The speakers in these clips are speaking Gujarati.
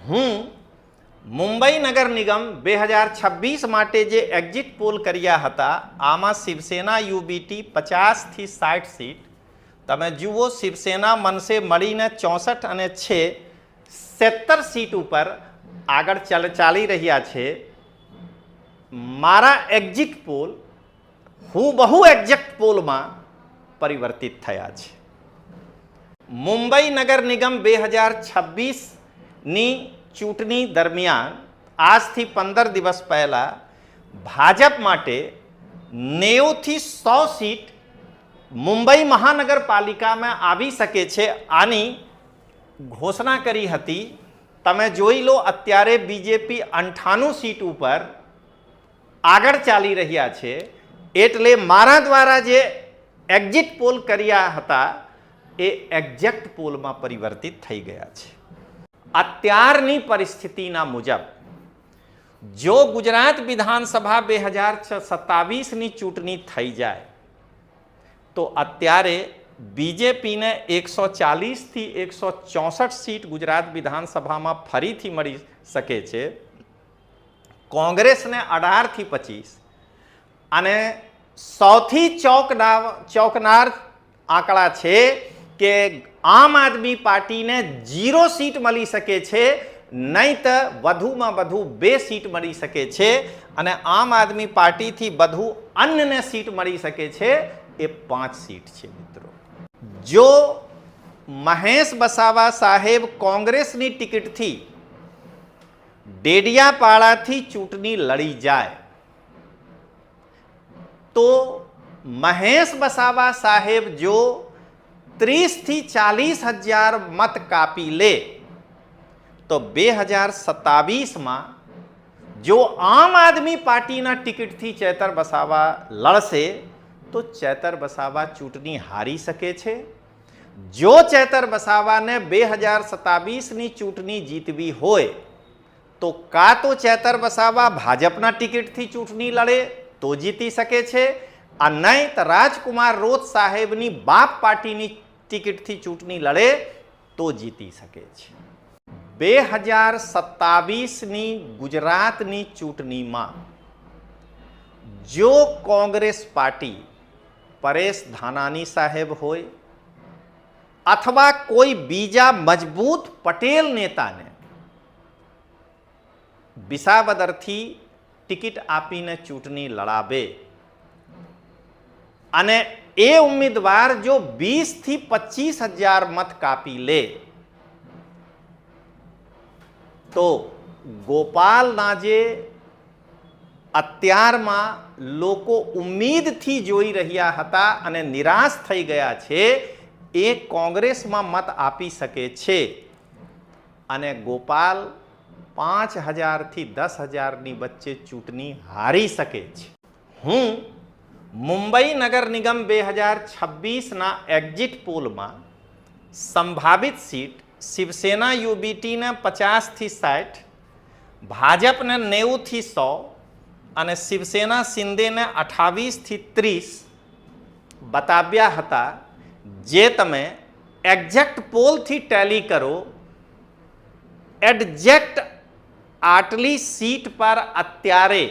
હું મુંબઈ નગર નિગમ 2026 માટે જે એક્ઝિટ પોલ કર્યા હતા આમાં શિવસેના યુબીટી 50 થી 60 સીટ, તમે જુઓ શિવસેના મનસે મળીને 64 અને 76 સીટ ઉપર આગળ ચાલી રહ્યા છે. મારા એક્ઝિટ પોલ હુબહુ એક્ઝેક્ટ પોલમાં પરિવર્તિત થયા છે. મુંબઈ નગર નિગમ 2026ની ચૂંટણી દરમિયાન આજથી 15 દિવસ પહેલા ભાજપ માટે 90 થી 100 સીટ મુંબઈ મહાનગરપાલિકામાં આવી શકે છે. આની ઘોષણા કરી હતી. તમે જોઈ લો અત્યારે બીજેપી 98 સીટ ઉપર આગળ ચાલી રહ્યા છે. એટલે મારા દ્વારા જે એક્ઝિટ પોલ કર્યા હતા એ એક્ઝેક્ટ પોલમાં પરિવર્તિત થઈ ગયા છે. અત્યારની પરિસ્થિતિના મુજબ જો ગુજરાત વિધાનસભા 2027ની ચૂંટણી થઈ જાય તો અત્યારે બીજેપીને 140 થી 164 સીટ ગુજરાત વિધાનસભામાં ફરીથી મળી શકે છે. કોંગ્રેસને 18 થી 25 અને સૌથી ચોંકનાર આંકડા છે કે આમ આદમી પાર્ટીને 0 સીટ મળી શકે છે, નહીં તો વધુમાં વધુ 2 સીટ મળી શકે છે અને આમ આદમી પાર્ટીથી વધુ અન્યને સીટ મળી શકે છે એ 5 સીટ છે. મિત્રો, જો મહેશ વસાવા સાહેબ કોંગ્રેસની ટિકિટથી ડેડિયાપાડાથી ચૂંટણી લડી જાય તો મહેશ વસાવા સાહેબ જો 30 થી 40 હજાર મત કાપી લે તો 2027માં જો આમ આદમી પાર્ટીના ટિકિટથી ચેતર વસાવા લડશે તો ચેતર વસાવા ચૂંટણી હારી શકે છે. જો ચેતર વસાવાને 2027ની ચૂંટણી જીતવી હોય તો કાં તો ચેતર વસાવા ભાજપના ટિકિટથી ચૂંટણી લડે તો જીતી શકે છે, આ નહીં તો રાજકુમાર રોત સાહેબની બાપ પાર્ટીની ટિકિટથી ચૂંટણી લડે તો જીતી શકે છે. 2027ની ગુજરાતની ચૂંટણીમાં જો કોંગ્રેસ પાર્ટી પરેશ ધાનાણી સાહેબ હોય અથવા કોઈ બીજા મજબૂત પટેલ નેતાને વિસાવદરથી ટિકિટ આપીને ચૂંટણી લડાવે અને એ ઉમેદવાર જો 20 થી 25 હજાર મત કાપી લે તો ગોપાલના જે અત્યારમાં લોકો ઉમ્મીદથી જોઈ રહ્યા હતા અને નિરાશ થઈ ગયા છે એ કોંગ્રેસમાં મત આપી શકે છે અને ગોપાલ 5000 થી 10,000ની વચ્ચે ચૂંટણી હારી શકે છે. હું મુંબઈ નગર નિગમ 2026ના એક્ઝિટ પોલમાં સંભાવિત સીટ શિવસેના યુબીટીને 50 થી 60, ભાજપને 90 થી 100 અને શિવસેના શિંદેને 28 થી 30 બતાવ્યા હતા. જે તમે એક્ઝેક્ટ પોલથી ટેલી કરો એક્ઝેક્ટ આટલી સીટ પર અત્યારે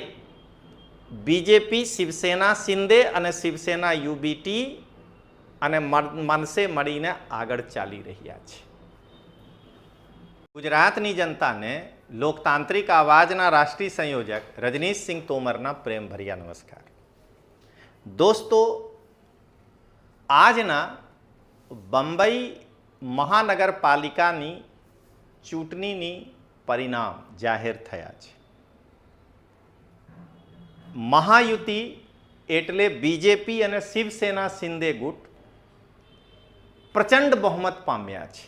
બીજેપી, શિવસેના શિંદે અને શિવસેના યુબીટી અને મનસે મળીને આગળ ચાલી રહ્યા છે. ગુજરાતની જનતાને લોકતાંત્રિક આવાજના રાષ્ટ્રીય સંયોજક રજનીશસિંહ તોમરના પ્રેમભર્યા નમસ્કાર. દોસ્તો, આજના બંબઈ મહાનગરપાલિકાની ચૂંટણીની પરિણામ જાહેર થયા છે. મહાયુતિ એટલે બીજેપી અને શિવસેના શિંદે ગુટ પ્રચંડ બહુમત પામ્યા છે.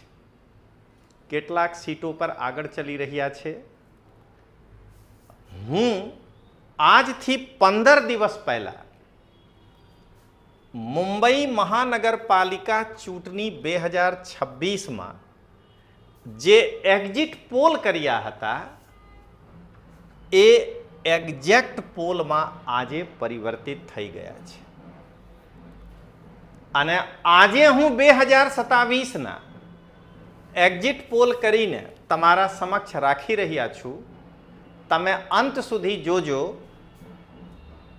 કેટલાક સીટો પર આગળ ચલી રહ્યા છે. હું આજથી 15 દિવસ પહેલા મુંબઈ મહાનગરપાલિકા ચૂંટણી 2026માં જે એક્ઝિટ પોલ કર્યા હતા એ એક્ઝેક્ટ પોલમાં આજે પરિવર્તિત થઈ ગયા છે અને આજે હું 2027ના એક્ઝિટ પોલ કરીને તમારા સમક્ષ રાખી રહ્યા છું. તમે અંત સુધી જોજો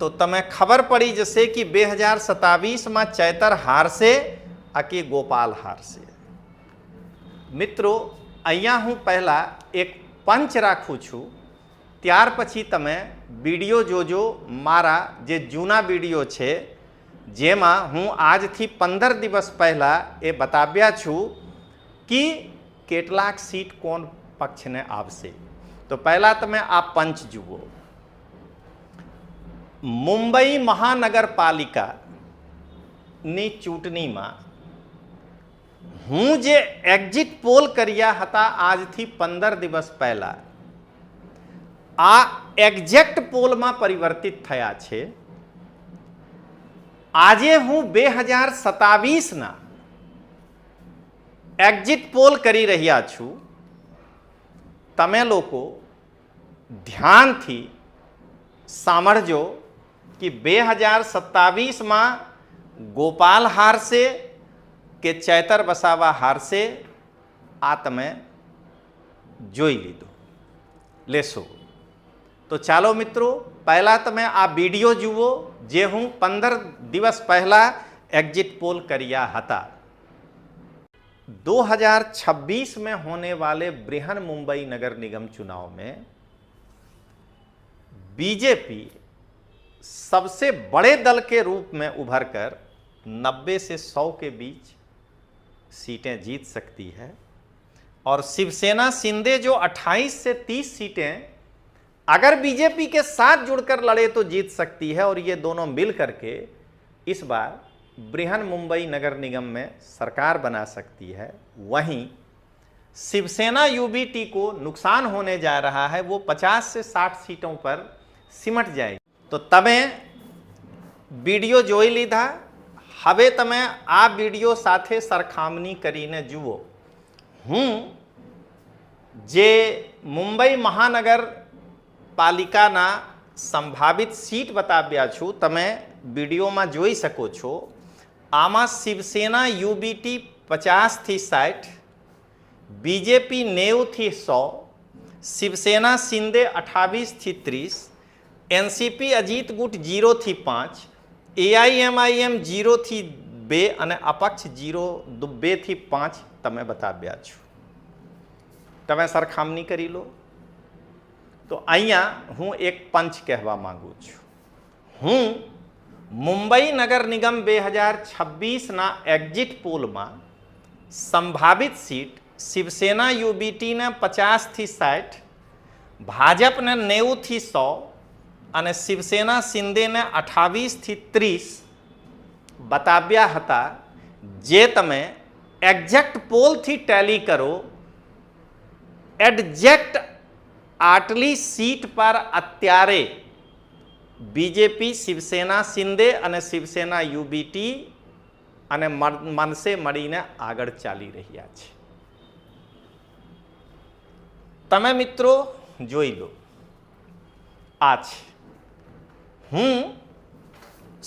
તો તમે ખબર પડી જશે કે 2027માં ચૈતર હારશે કે ગોપાલ હારશે. મિત્રો, અહીંયા હું પહેલા એક પંચ રાખું છું, ત્યાર પછી તમે વિડીયો જોજો. મારા જે જૂના વિડીયો છે જેમાં હું આજથી 15 દિવસ પહેલાં એ બતાવ્યા છું કે કેટલાક સીટ કોણ પક્ષને આવશે. તો પહેલાં તમે આ પંચ જુઓ. મુંબઈ મહાનગરપાલિકાની ચૂંટણીમાં હું જે એક્ઝિટ પોલ કર્યા હતા આજથી 15 દિવસ પહેલાં, આ એક્ઝેક્ટ પોલમાં પરિવર્તિત થયા છે. આજે હું 2027ના એક્ઝિટ પોલ કરી રહ્યા છું. તમે લોકો ધ્યાનથી સાંભળજો કે 2027માં ગોપાલ હારશે કે ચૈતર વસાવા હારશે. આ તમે જોઈ લીધું લેશો. તો ચાલો મિત્રો, પહેલાં તમે આ વિડીયો જુઓ જે હું 15 દિવસ પહેલાં एग्जिट पोल करिया हता। 2026 में होने वाले बृहन मुंबई नगर निगम चुनाव में बीजेपी सबसे बड़े दल के रूप में उभरकर 90 से 100 के बीच सीटें जीत सकती है और शिवसेना शिंदे जो 28 से 30 सीटें अगर बीजेपी के साथ जुड़कर लड़े तो जीत सकती है और ये दोनों मिल करके इस बार बृहन मुंबई नगर निगम में सरकार बना सकती है। वहीं शिवसेना यूबीटी को नुकसान होने जा रहा है, वो 50 से 60 सीटों पर सिमट जाएगी। तो तमे वीडियो जोई लीधा, हवे तमे आ वीडियो साथे सरखामनी करीने जुओ। हूँ जे मुंबई महानगर पालिकाना संभावित सीट बताव्या छूं, तमे वीडियो में जोई सको छो। आमा शिवसेना यूबीटी 50 थी 60, बीजेपी 90 थी 100, शिवसेना शिंदे 28 थी 30, एनसीपी अजीत गुट 0 थी 5, एआईएमआईएम 0 थी 2 અને અપક્ષ 2 થી 5 તમે બતાવ્યા છો। તમે સરખામણી કરી લો। તો અહીંયા હું એક પંચ કહેવા માંગુ છું। હું મુંબઈ નગર નિગમ 2026 ના એક્ઝિટ પોલમાં સંભાવિત सीट शिवसेना यूबीटी ने 50 थी 60, भाजपा ने 90 थी 100 અને शिवसेना शिंदे ने 28 थी 30 बताव्या हता। जे तमे एक्जेक्ट पोल थी टेली करो, एग्जेक्ट आटली सीट पर अत्यारे बीजेपी शिवसेना शिंदे અને शिवसेना यूबीटी અને मनसे મળીને આગળ ચાલી રહ્યા છે। તમે મિત્રો જોઈ લો, આ છે। હું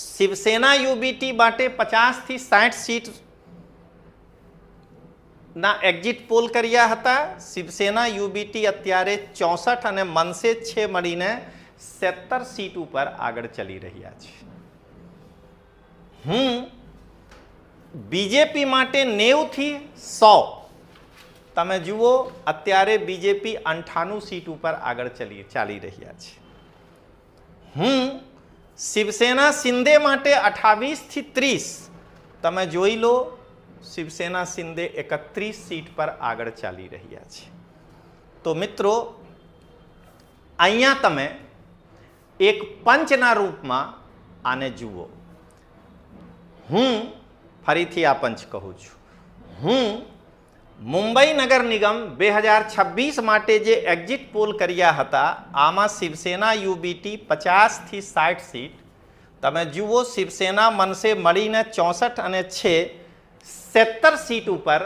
शिवसेना यूबीटी માટે 50 થી 60 सीट ना एग्जिट पोल કર્યા હતા। शिवसेना यूबीटी અત્યારે 64 અને मनसे 6 મળીને 70 सीट ઉપર આગળ ચાલી રહ્યા છે। હું बीजेपी માટે 90 થી 100, તમે જુઓ અત્યારે बीजेपी 98 सीट ઉપર આગળ ચાલી રહ્યા છે। હું शिवसेना शिंदे માટે 28 થી 30, તમે જોઈ લો शिवसेना शिंदे 31 सीट पर આગળ ચાલી રહ્યા છે। તો મિત્રો અહીંયા તમે એક પંચના રૂપમાં આને જુઓ। હું ફરીથી આ પંચ કહું છું। હું મુંબઈ નગર નિગમ 2026 માટે જે એક્ઝિટ પોલ કર્યા હતા, આમાં શિવસેના यूबीटी 50 થી 60 सीट, તમે જુઓ શિવસેના मनसे મળીને 64 અને 6 70 सीट ઉપર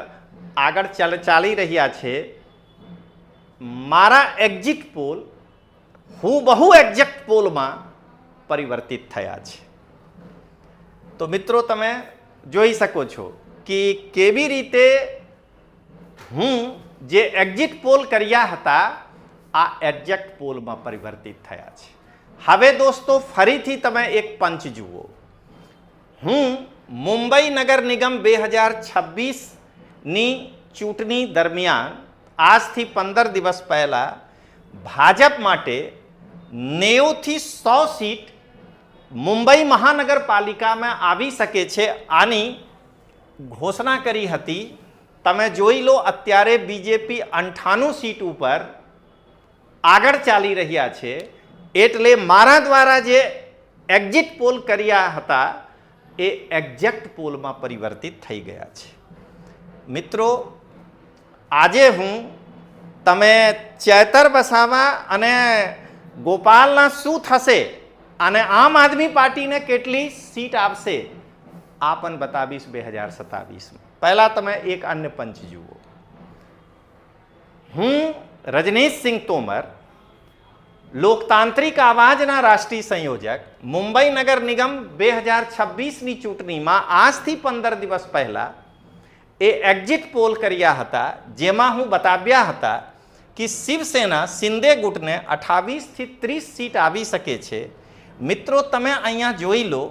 આગળ ચાલી રહ્યા છે। મારા એક્ઝિટ પોલ હુબહુ એક્ઝેક્ટ પોલમાં પરિવર્તિત થયા છે। તો મિત્રો તમે જોઈ શકો છો કે કેવી રીતે હું જે એક્ઝિટ પોલ કર્યા હતા આ એક્ઝેક્ટ પોલમાં પરિવર્તિત થયા છે. હવે દોસ્તો ફરીથી તમે એક પંચ જુઓ. હું મુંબઈ નગર નિગમ 2026ની ચૂંટણી દરમિયાન આજથી 15 દિવસ પહેલા ભાજપ માટે 90 થી 100 સીટ મુંબઈ મહાનગરપાલિકામાં આવી શકે છે આની ઘોષણા કરી હતી. તમે જોઈ લો અત્યારે બીજેપી 98 સીટ ઉપર આગળ ચાલી રહ્યા છે. એટલે મારા દ્વારા જે એક્ઝિટ પોલ કર્યા હતા એ એક્ઝેક્ટ પોલમાં પરિવર્તિત થઈ ગયા છે. મિત્રો આજે હું તમે ચેતર વસાવા અને ગોપાલના શું થશે અને આમ આદમી પાર્ટીને કેટલી સીટ આપશે આ પણ બતાવીશ 2027માં. પહેલા તમે એક અન્ય પંચ જુઓ. હું રજનીશસિંહ તોમર, લોકતાંત્રિક આવાજના રાષ્ટ્રીય સંયોજક, મુંબઈ નગર નિગમ 2026ની ચૂંટણીમાં આજથી 15 દિવસ પહેલા એ એક્ઝિટ પોલ કર્યા હતા જેમાં હું બતાવ્યા હતા કે શિવસેના શિંદે ગુટને 28 થી 30 સીટ આવી શકે છે. મિત્રો તમે અહીંયા જોઈ લો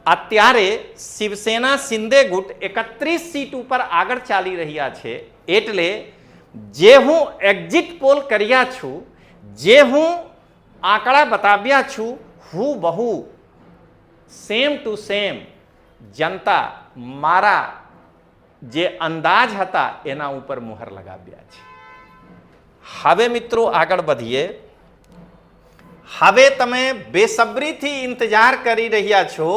અત્યારે શિવસેના શિંદે ગુટ 31 સીટ ઉપર આગળ ચાલી રહ્યા છે. એટલે જે હું એક્ઝિટ પોલ કર્યા છું, જે હું આંકડા બતાવ્યા છું, હું બહુ સેમ ટુ સેમ જનતા મારા જે અંદાજ હતા એના ઉપર મુહર લગાવ્યા છે. હવે મિત્રો આગળ વધીએ. હવે તમે બેસબરીથી ઇંતજાર કરી રહ્યા છો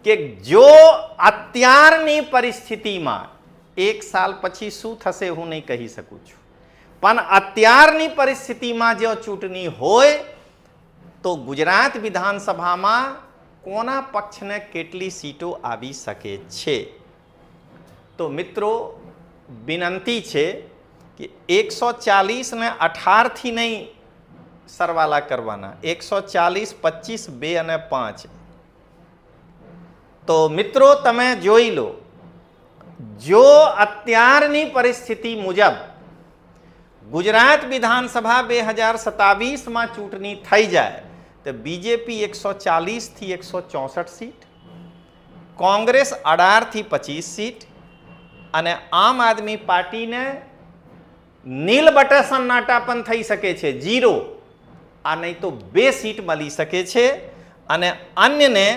કે જો અત્યારની પરિસ્થિતિમાં, એક સાલ પછી શું થશે હું નહીં કહી શકું છું, પણ અત્યારની પરિસ્થિતિમાં જો ચૂંટણી હોય તો ગુજરાત વિધાનસભામાં કોના પક્ષને કેટલી સીટો આવી શકે છે. તો મિત્રો વિનંતી છે કે 140 ને 18થી નહીં સરવાલા કરવાના, 140, 25, 2 અને 5. તો મિત્રો તમે જોઈ લો, જો અત્યારની પરિસ્થિતિ મુજબ ગુજરાત વિધાનસભા 2027માં ચૂંટણી થઈ જાય તો બીજેપી 140 થી 164 સીટ, કોંગ્રેસ 18 થી 25 સીટ અને આમ આદમી પાર્ટીને નીલ બટન સન્નાટા પણ થઈ શકે છે, 0. આ નહીં તો 2 સીટ મળી શકે છે અને અન્યને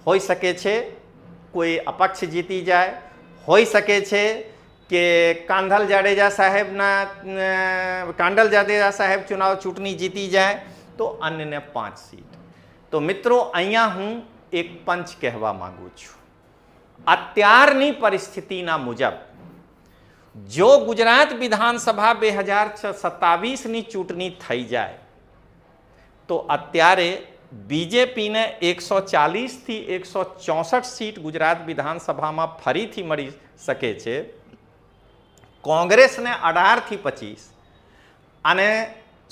હોઈ શકે છે કોઈ અપક્ષ જીતી જાય, હોઈ શકે છે કે કાંડલ જાડેજા સાહેબ ચુનાવ ચૂંટણી જીતી જાય તો અન્યને 5 સીટ. તો મિત્રો અહીંયા હું એક પંચ કહેવા માંગુ છું. અત્યારની પરિસ્થિતિના મુજબ જો ગુજરાત વિધાનસભા 2027ની ચૂંટણી થઈ જાય તો અત્યારે બીજેપીને 140 થી 164 સીટ ગુજરાત વિધાનસભામાં ફરીથી મળી શકે છે, કોંગ્રેસને 18 થી 25 અને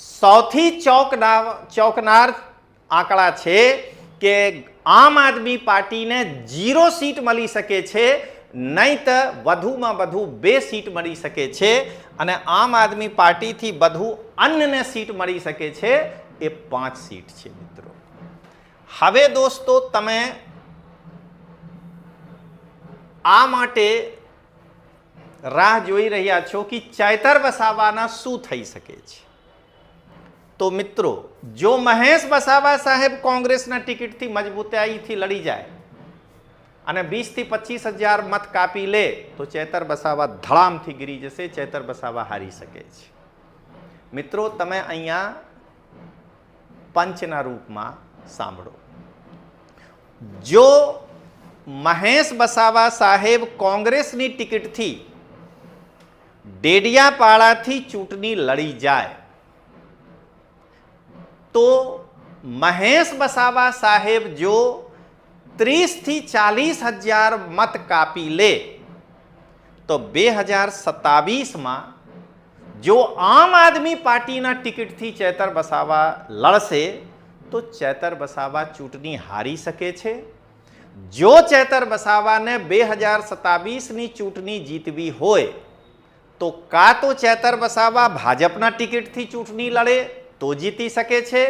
સૌથી ચોંકનાર આંકડા છે કે આમ આદમી પાર્ટીને 0 સીટ મળી શકે છે, નહીં તો વધુમાં વધુ 2 સીટ મળી શકે છે અને આમ આદમી પાર્ટીથી વધુ અન્યને સીટ મળી શકે છે, એ 5 સીટ છે. મિત્રો હવે દોસ્તો તમે આ માટે રાહ જોઈ રહ્યા છો કે ચેતર વસાવાના શું થઈ શકે છે. તો મિત્રો જો મહેશ વસાવા સાહેબ કોંગ્રેસના ટિકિટથી મજબૂતાઈથી લડી જાય અને 20 થી 25 હજાર મત કાપી લે તો ચેતર વસાવા ધડામથી ગીરી જશે, ચેતર વસાવા હારી શકે છે. મિત્રો તમે અહીંયા પંચના રૂપમાં સાંભળો. જો મહેશ વસાવા સાહેબ કોંગ્રેસની ટિકિટથી ડેડિયાપાડાથી ચૂંટણી લડી જાય તો મહેશ વસાવા સાહેબ જો 30 થી 40 હજાર મત કાપી લે તો 2027માં જો આમ આદમી પાર્ટીના ટિકિટથી ચેતર વસાવા લડશે તો ચેતર વસાવા ચૂંટણી હારી શકે છે. જો ચેતર વસાવાને 2027ની ચૂંટણી જીતવી હોય તો કાં તો ચેતર વસાવા ભાજપના ટિકિટથી ચૂંટણી લડે તો જીતી શકે છે,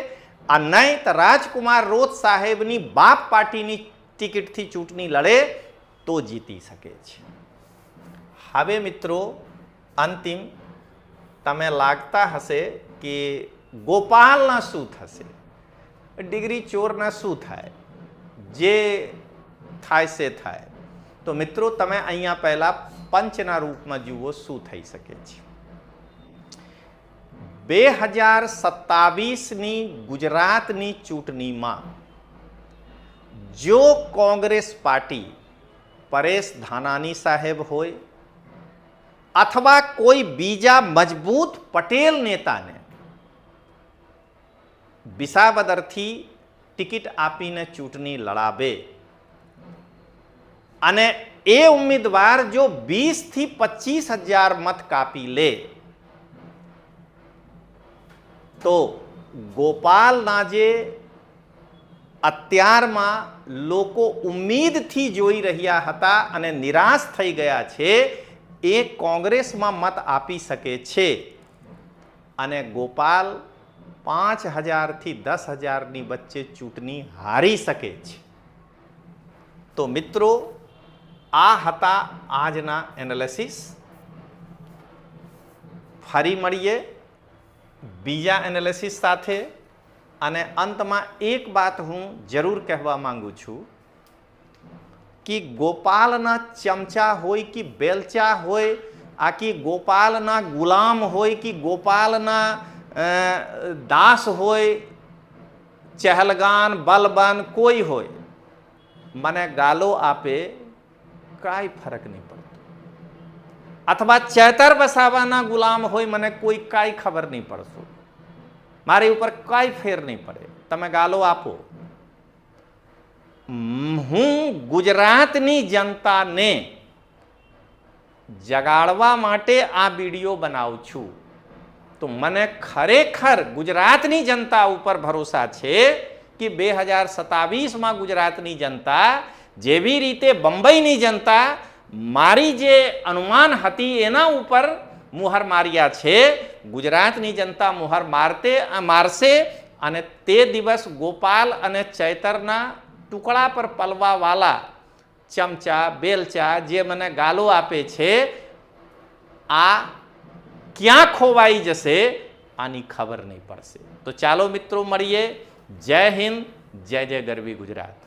આ નહીં તો રાજકુમાર રોત સાહેબની બાપ પાર્ટીની ટિકિટથી ચૂંટણી લડે તો જીતી શકે છે. હવે મિત્રો અંતિમ તમે લાગતા હશે કે ગોપાલના શું થશે, ડિગ્રી ચોરના શું થાય, જે થાય છે થાય. તો મિત્રો તમે અહીંયા પહેલા પંચના રૂપમાં જુઓ શું થઈ શકે છે. 2027ની ગુજરાતની ચૂંટણીમાં જો કોંગ્રેસ પાર્ટી પરેશ ધાનાણી સાહેબ હોય અથવા કોઈ બીજા મજબૂત પટેલ નેતાને વિસાવદરથી ટિકિટ આપીને ચૂંટણી લડાવે અને એ ઉમેદવાર જો 20 થી 25,000 મત કાપી લે તો ગોપાલના જે અત્યારમાં લોકો ઉમ્મીદથી જોઈ રહ્યા હતા અને નિરાશ થઈ ગયા છે એ કોંગ્રેસમાં મત આપી શકે છે અને ગોપાલ 5,000 થી 10,000ની વચ્ચે ચૂંટણી હારી શકે છે. તો મિત્રો આ હતા આજના એનાલિસિસ. ફરી મળીએ બીજા એનાલિસિસ સાથે. અને અંતમાં એક વાત હું જરૂર કહેવા માંગુ છું કે ગોપાલના ચમચા હોય કે બેલચા હોય, આ કે ગોપાલના ગુલામ હોય કે ગોપાલના દાસ હોય, ચહલગાન બલબન કોઈ હોય, મને ગાલો આપે કાંઈ ફરક નહીં પડતો, અથવા ચેતર વસાવાના ગુલામ હોય મને કોઈ કાંઈ ખબર નહીં પડતો, મારી ઉપર કાંઈ ફેર નહીં પડે, તમે ગાલો આપો. હું ગુજરાતની જનતાને જગાડવા માટે આ વિડીયો બનાવું છું. તો મને ખરેખર ગુજરાતની જનતા ઉપર ભરોસા છે કે 2027માં ગુજરાતની જનતા જેવી રીતે બંબઈની જનતા મારી જે અનુમાન હતી એના ઉપર મુહર માર્યા છે, ગુજરાતની જનતા મુહર મારશે અને તે દિવસ ગોપાલ અને ચૈતરના ટુકડા પર પલવાવાળા ચમચા બેલચા જે મને ગાલો આપે છે આ ક્યાં ખોવાઈ જશે આની ખબર નહીં પડશે. તો ચાલો મિત્રો મળીએ. જય હિન્દ, જય જય ગરવી ગુજરાત.